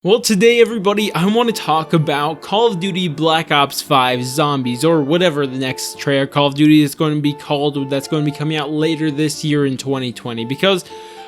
Well, today everybody, I want to talk about Call of Duty Black Ops 5 Zombies, or whatever the next trailer Call of Duty is going to be called, that's going to be coming out later this year in 2020, because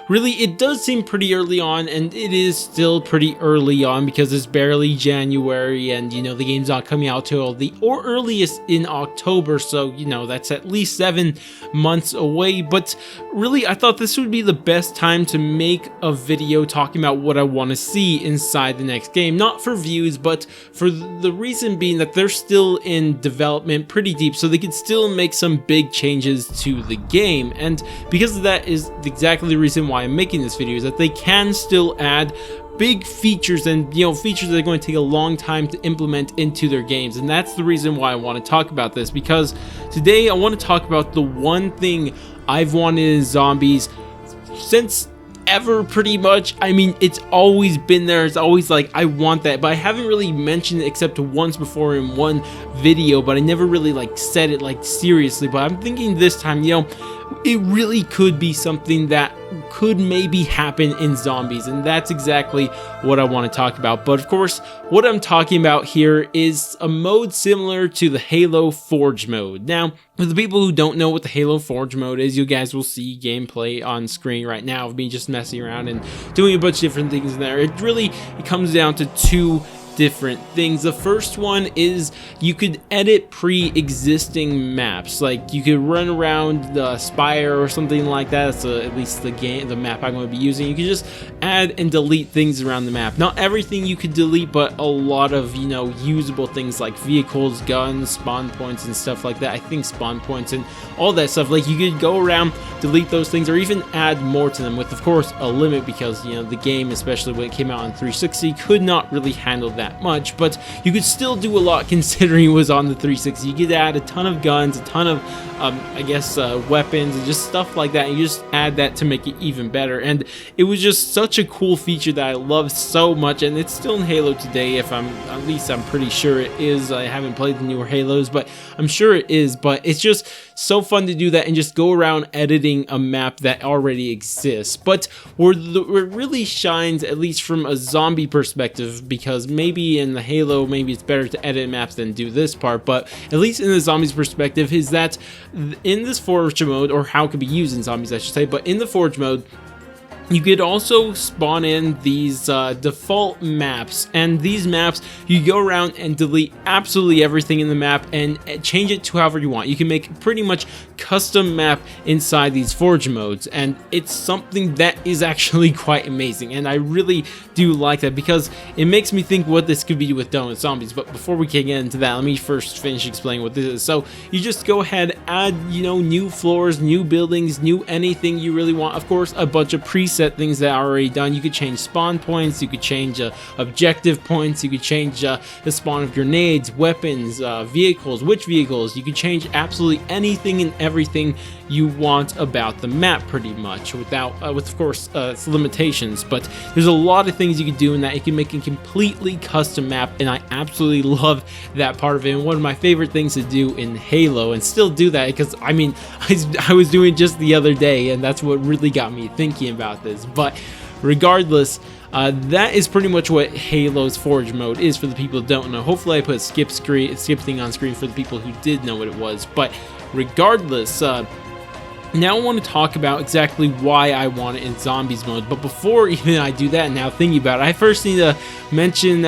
really it does seem pretty early on, and it is still pretty early on because it's barely January, and the game's not coming out till the earliest in October, so that's at least 7 months away. But really, I thought this would be the best time to make a video talking about what I want to see inside the next game, not for views, but for the reason being that they're still in development pretty deep, so they could still make some big changes to the game. And because of that is exactly the reason why I'm making this video, is that they can still add big features, and features that are going to take a long time to implement into their games. And that's the reason why I want to talk about this, because today I want to talk about the one thing I've wanted in zombies since ever, pretty much. I mean, it's always been there. It's always like, I want that, but I haven't really mentioned it except once before in one video, but I never really said it seriously. But I'm thinking this time, it really could be something that could maybe happen in zombies, and that's exactly what I want to talk about. But of course, what I'm talking about here is a mode similar to the Halo Forge mode. Now, for the people who don't know what the Halo Forge mode is, you guys will see gameplay on screen right now of me just messing around and doing a bunch of different things in there. It comes down to two different things. The first one is you could edit pre-existing maps, like you could run around the Spire or something like that. That's at least the map I'm going to be using. You could just add and delete things around the map. Not everything you could delete, but a lot of usable things like vehicles, guns, spawn points, and stuff like that. I think spawn points and all that stuff, like you could go around, delete those things, or even add more to them, with of course a limit, because the game, especially when it came out on 360, could not really handle that much. But you could still do a lot considering it was on the 360. You could add a ton of guns, a ton of weapons, and just stuff like that, and you just add that to make it even better. And it was just such a cool feature that I loved so much, and it's still in Halo today. At least I'm pretty sure it is. I haven't played the newer Halos, but I'm sure it is. But it's just so fun to do that and just go around editing a map that already exists. But where it really shines, at least from a zombie perspective, because maybe in the Halo, maybe it's better to edit maps than do this part, but at least in the zombies perspective, is that in this Forge mode, or how it could be used in zombies I should say, but in the Forge mode, you could also spawn in these default maps, and these maps, you go around and delete absolutely everything in the map and change it to however you want. You can make pretty much custom map inside these Forge modes, and it's something that is actually quite amazing, and I really do like that, because it makes me think what this could be done with zombies. But before we can get into that, let me first finish explaining what this is. So you just go ahead, add new floors, new buildings, new anything you really want. Of course, a bunch of preset things that are already done. You could change spawn points, you could change objective points, you could change the spawn of grenades, weapons, vehicles, which vehicles. You could change absolutely anything and everything you want about the map, pretty much, with of course its limitations. But there's a lot of things you can do in that. You can make a completely custom map, and I absolutely love that part of it, and one of my favorite things to do in Halo, and still do that, because I mean, I was doing it just the other day, and that's what really got me thinking about this. But regardless, that is pretty much what Halo's Forge mode is, for the people who don't know. Hopefully I put a skip thing on screen for the people who did know what it was. But regardless, now I want to talk about exactly why I want it in zombies mode. But before even I do that, now thinking about it, I first need to mention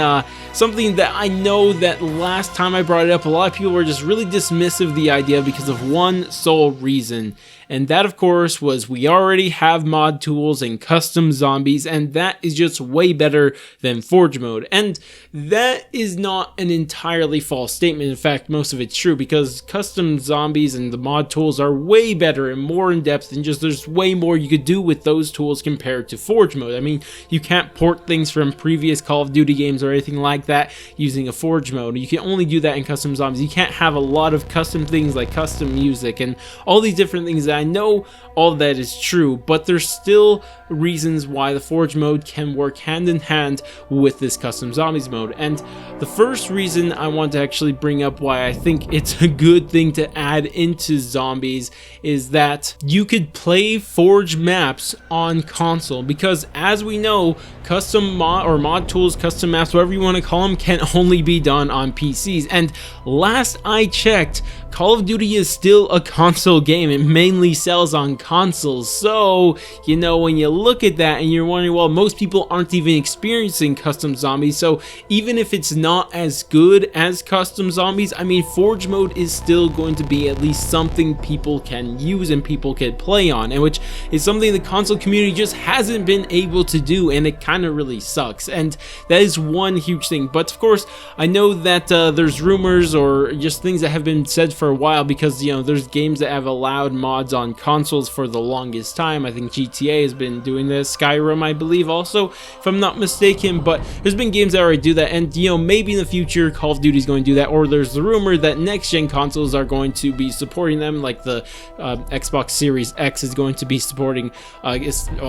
something that I know that last time I brought it up, a lot of people were just really dismissive of the idea because of one sole reason. And that, of course, was we already have mod tools and custom zombies, and that is just way better than Forge mode. And that is not an entirely false statement. In fact, most of it's true, because custom zombies and the mod tools are way better and more in depth, and just there's way more you could do with those tools compared to Forge mode. I mean, you can't port things from previous Call of Duty games or anything like that using a Forge mode. You can only do that in custom zombies. You can't have a lot of custom things like custom music and all these different things. I know all of that is true, but there's still reasons why the Forge mode can work hand in hand with this custom zombies mode. And the first reason I want to actually bring up why I think it's a good thing to add into zombies is that you could play Forge maps on console, because as we know, custom mod tools, custom maps, whatever you want to call them, can only be done on PCs. And last I checked, Call of Duty is still a console game. It mainly sells on consoles. So, you know, when you look at that and you're wondering, well, most people aren't even experiencing custom zombies. So even if it's not as good as custom zombies, I mean, Forge mode is still going to be at least something people can use and people can play on, and which is something the console community just hasn't been able to do, and it kind of really sucks. And that is one huge thing. But of course, I know that there's rumors or just things that have been said for a while, because, you know, there's games that have allowed mods on consoles for the longest time. I think GTA has been doing this, Skyrim I believe also, if I'm not mistaken, but there's been games that already do that. And, you know, maybe in the future Call of Duty is going to do that, or there's the rumor that next gen consoles are going to be supporting them, like the Xbox Series X is going to be supporting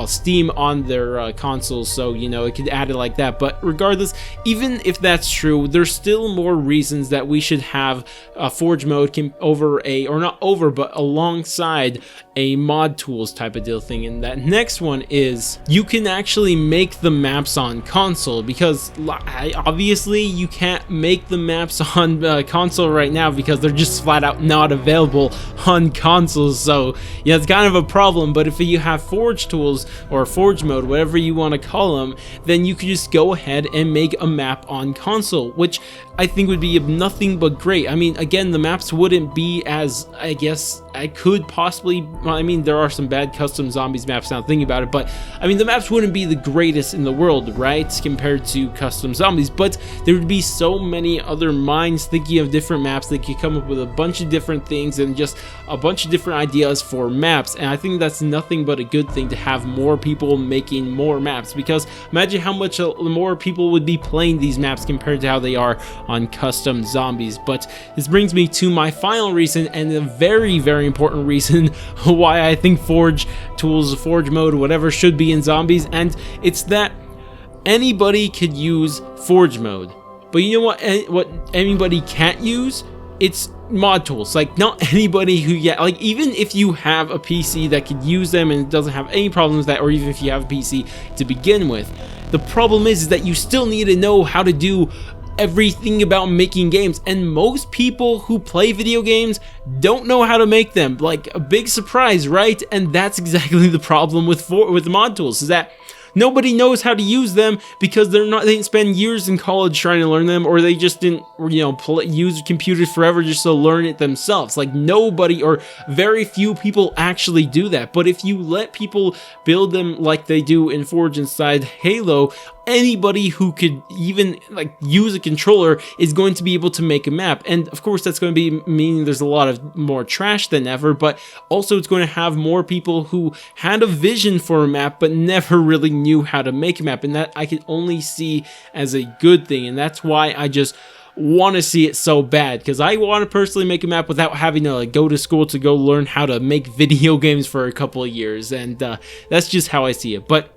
Steam on their consoles, so, you know, it could add it like that. But regardless, even if that's true, there's still more reasons that we should have a Forge mode but alongside a mod tools type of deal thing. And that next one is you can actually make the maps on console, because obviously you can't make the maps on console right now because they're just flat out not available on consoles. So yeah, it's kind of a problem. But if you have Forge tools or Forge mode, whatever you want to call them, then you could just go ahead and make a map on console, which I think would be nothing but great. I mean, again, the maps wouldn't be as, I guess, I could possibly, well, I mean, there are some bad custom zombies maps now thinking about it, but I mean, the maps wouldn't be the greatest in the world, right, compared to custom zombies, but there would be so many other minds thinking of different maps that could come up with a bunch of different things and just a bunch of different ideas for maps. And I think that's nothing but a good thing to have more people making more maps, because imagine how much more people would be playing these maps compared to how they are on custom zombies. But this brings me to my final reason, and a very, very important reason why I think Forge tools, Forge mode, whatever, should be in zombies, and it's that anybody could use Forge mode. But you know what anybody can't use? It's mod tools. Like, not anybody who, like, even if you have a PC that could use them and doesn't have any problems with that, or even if you have a PC to begin with, the problem is that you still need to know how to do everything about making games, and most people who play video games don't know how to make them. Like, a big surprise, right? And that's exactly the problem with mod tools, is that nobody knows how to use them because they didn't spend years in college trying to learn them, or they just didn't, you know, use computers forever just to learn it themselves. Like, nobody or very few people actually do that. But if you let people build them like they do in Forge inside Halo, anybody who could even like use a controller is going to be able to make a map. And of course, that's going to be meaning there's a lot of more trash than ever, but also it's going to have more people who had a vision for a map but never really knew how to make a map, and that I can only see as a good thing. And that's why I just want to see it so bad, because I want to personally make a map without having to like go to school to go learn how to make video games for a couple of years. And that's just how I see it. But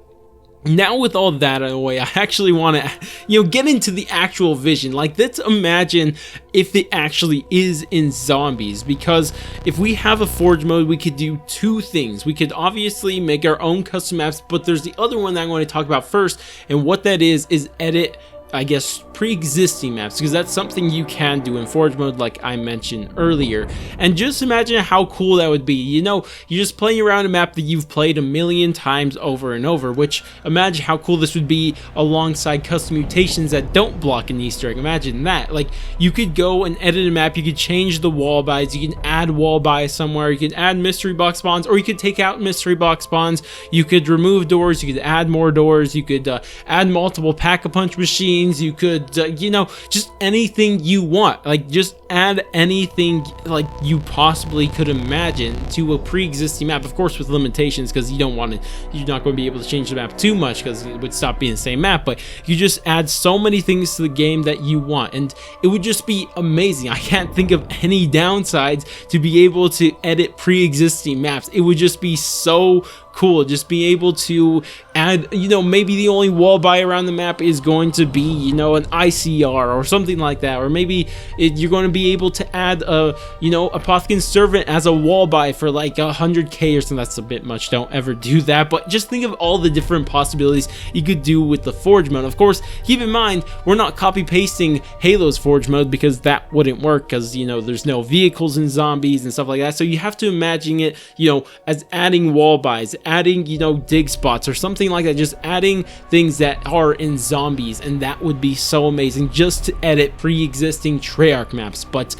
now, with all that out of the way, I actually want to, you know, get into the actual vision. Like, let's imagine if it actually is in zombies, because if we have a Forge mode, we could do two things. We could obviously make our own custom maps, but there's the other one that I'm going to talk about first, and what that is edit, I guess, pre-existing maps, because that's something you can do in Forge mode, like I mentioned earlier. And just imagine how cool that would be. You know, you're just playing around a map that you've played a million times over and over, which, imagine how cool this would be alongside custom mutations that don't block an Easter egg. Imagine that. Like, you could go and edit a map, you could change the wall buys, you can add wall buys somewhere, you can add mystery box spawns, or you could take out mystery box spawns, you could remove doors, you could add more doors, you could add multiple pack-a-punch machines, you could you know, just anything you want. Like, just add anything like you possibly could imagine to a pre-existing map, of course with limitations, because you're not going to be able to change the map too much because it would stop being the same map. But you just add so many things to the game that you want, and it would just be amazing. I can't think of any downsides to be able to edit pre-existing maps. It would just be so cool. Just be able to add, you know, maybe the only wall buy around the map is going to be, you know, an ICR or something like that, or maybe you're going to be able to add a, you know, a Apothecan's Servant as a wall buy for like 100k or something. That's a bit much, don't ever do that, but just think of all the different possibilities you could do with the Forge mode. Of course, keep in mind, we're not copy pasting Halo's Forge mode because that wouldn't work, because, you know, there's no vehicles and zombies and stuff like that. So you have to imagine it, you know, as adding wall buys, adding, you know, dig spots or something like that, just adding things that are in zombies, and that would be so amazing just to edit pre-existing Treyarch maps. But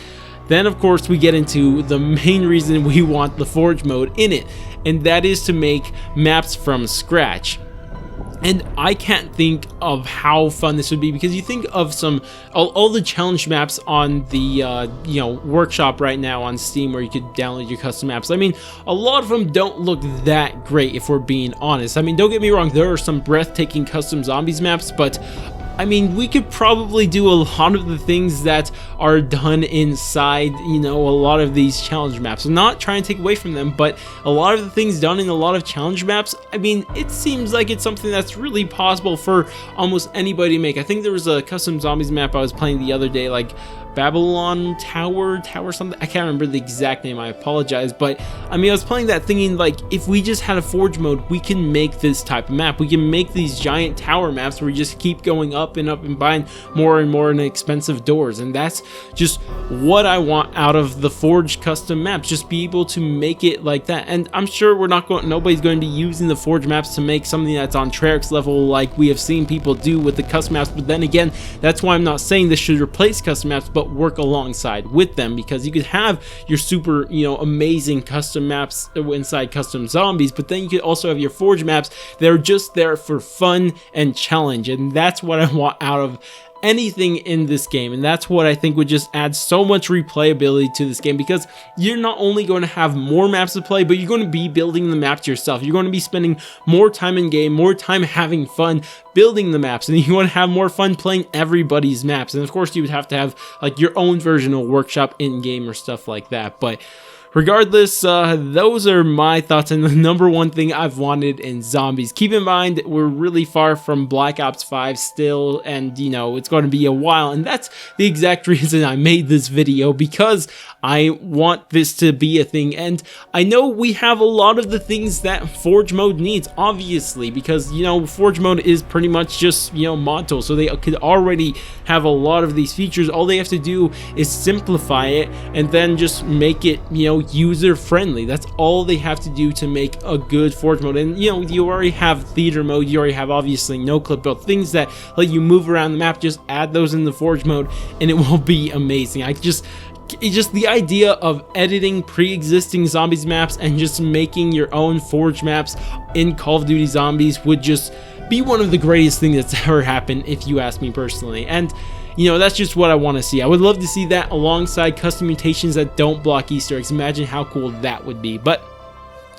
then of course we get into the main reason we want the Forge mode in it, and that is to make maps from scratch. And I can't think of how fun this would be, because you think of all the challenge maps on the you know, workshop right now on Steam, where you could download your custom maps. I mean, a lot of them don't look that great, if we're being honest. I mean, don't get me wrong, there are some breathtaking custom zombies maps, but I mean, we could probably do a lot of the things that are done inside, you know, a lot of these challenge maps. I'm not trying to take away from them, but a lot of the things done in a lot of challenge maps, I mean, it seems like it's something that's really possible for almost anybody to make. I think there was a custom zombies map I was playing the other day, like Babylon Tower something. I can't remember the exact name, I apologize, but I mean, I was playing that thinking, like, if we just had a Forge mode, we can make this type of map. We can make these giant tower maps where we just keep going up and buying more and more expensive doors, and that's just what I want out of the Forge custom maps. Just be able to make it like that. And I'm sure nobody's going to be using the Forge maps to make something that's on Treyarch's level like we have seen people do with the custom maps. But then again, that's why I'm not saying this should replace custom maps, but work alongside with them, because you could have your super, you know, amazing custom maps inside custom zombies, but then you could also have your Forge maps that are just there for fun and challenge. And that's what I want out of anything in this game, and that's what I think would just add so much replayability to this game, because you're not only going to have more maps to play, but you're going to be building the maps yourself. You're going to be spending more time in game, more time having fun building the maps, and you want to have more fun playing everybody's maps. And of course, you would have to have like your own version of workshop in game or stuff like that. But regardless, those are my thoughts on the number one thing I've wanted in zombies. Keep in mind, we're really far from Black Ops 5 still, and you know, it's going to be a while, and that's the exact reason I made this video, because I want this to be a thing. And I know we have a lot of the things that Forge mode needs, obviously, because, you know, Forge mode is pretty much just, you know, mod tools, so they could already have a lot of these features. All they have to do is simplify it and then just make it, you know, user friendly. That's all they have to do to make a good Forge mode. And you know, you already have theater mode, you already have obviously no clip build, things that let you move around the map. Just add those in the Forge mode and it will be amazing. It's just the idea of editing pre-existing zombies maps and just making your own Forge maps in Call of Duty Zombies would just be one of the greatest things that's ever happened, if you ask me personally. And you know, that's just what I want to see. I would love to see that alongside custom mutations that don't block Easter eggs. Imagine how cool that would be. But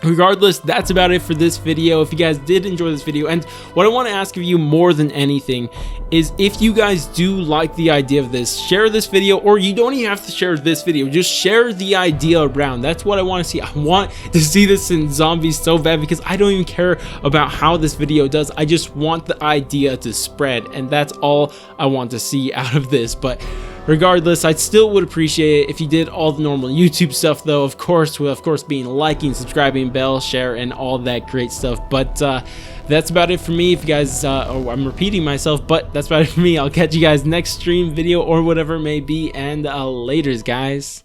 regardless, that's about it for this video. If you guys did enjoy this video, and what I want to ask of you more than anything is, if you guys do like the idea of this, share this video, or you don't even have to share this video, just share the idea around. That's what I want to see. I want to see this in zombies so bad, because I don't even care about how this video does. I just want the idea to spread, and that's all I want to see out of this. But regardless, I still would appreciate it if you did all the normal YouTube stuff, though, of course, with being liking, subscribing, bell, share, and all that great stuff. But that's about it for me. If you guys, I'm repeating myself, but that's about it for me. I'll catch you guys next stream, video, or whatever it may be, and laters, guys.